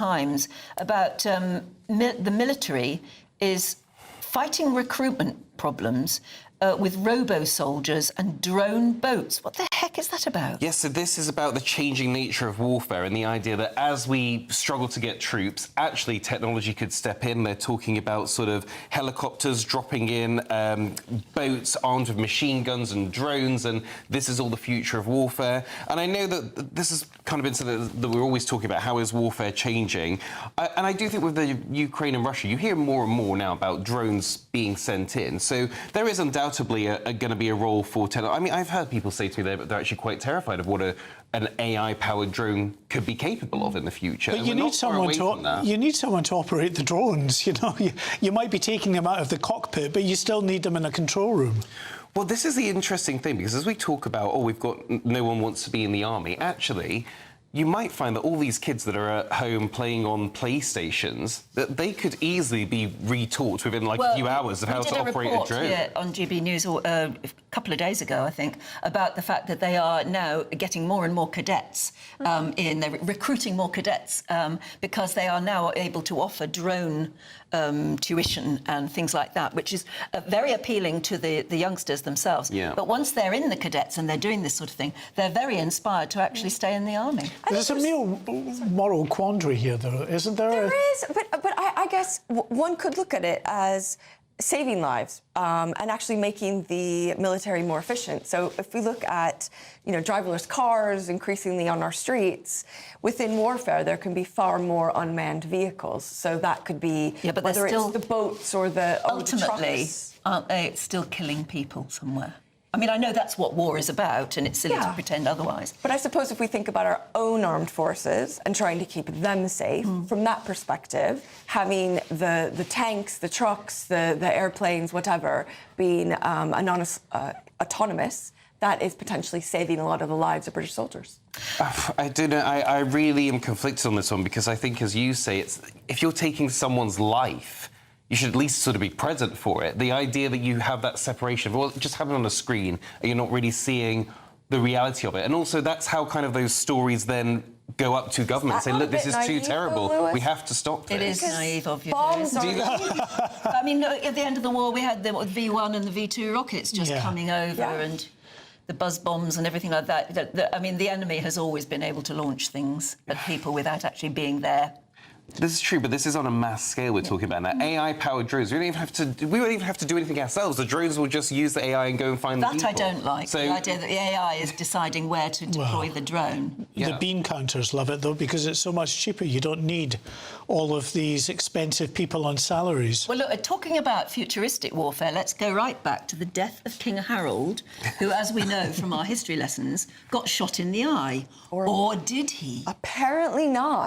Times about the military is fighting recruitment problems with robo-soldiers and drone boats. What the heck is that about? Yes, so this is about the changing nature of warfare and the idea that as we struggle to get troops, actually technology could step in. They're talking about sort of helicopters dropping in, boats armed with machine guns and drones, and this is all the future of warfare. And I know that this has kind of been something that we're always talking about, how is warfare changing? And I do think with the Ukraine and Russia, you hear more and more now about drones being sent in. So there is undoubtedly going to be a role for technology. I mean, I've heard people say to me they're actually quite terrified of what an AI-powered drone could be capable of in the future. But you need someone to operate the drones. You know, you might be taking them out of the cockpit, but you still need them in a control room. Well, this is the interesting thing, because as we talk about, we've got no one wants to be in the army, actually, you might find that all these kids that are at home playing on PlayStations, that they could easily be retaught within like a few hours of how to operate a drone. Here on GB News a couple of days ago, I think, about the fact that they are now getting more and more cadets they're recruiting more cadets because they are now able to offer drone tuition and things like that, which is very appealing to the youngsters themselves. Yeah. But once they're in the cadets and they're doing this sort of thing, they're very inspired to actually stay in the army. There's a real moral quandary here, though, isn't there? There is, but I guess one could look at it as saving lives and actually making the military more efficient. So if we look at, driverless cars increasingly on our streets, within warfare there can be far more unmanned vehicles. So that could be whether it's the boats or the ultimately, aren't they still killing people somewhere? I mean, I know that's what war is about, and it's silly to pretend otherwise. But I suppose if we think about our own armed forces and trying to keep them safe, from that perspective, having the tanks, the trucks, the airplanes, whatever, being autonomous, that is potentially saving a lot of the lives of British soldiers. I don't know. I really am conflicted on this one, because I think, as you say, if you're taking someone's life, you should at least sort of be present for it. The idea that you have that separation of, well, just have it on a screen, and you're not really seeing the reality of it. And also, that's how kind of those stories then go up to government and say, look, this is too terrible. We have to stop this. It is naive of you. Bombs I mean, at the end of the war, we had the V1 and the V2 rockets just coming over and the buzz bombs and everything like that. I mean, the enemy has always been able to launch things at people without actually being there. This is true, but this is on a mass scale we're talking about now. AI-powered drones. We won't even have to do anything ourselves. The drones will just use the AI and go and find the people. That I don't like. So, the idea that the AI is deciding where to deploy the drone. The bean counters love it, though, because it's so much cheaper. You don't need all of these expensive people on salaries. Well, look, talking about futuristic warfare, let's go right back to the death of King Harold, who, as we know from our history lessons, got shot in the eye. Or did he? Apparently not.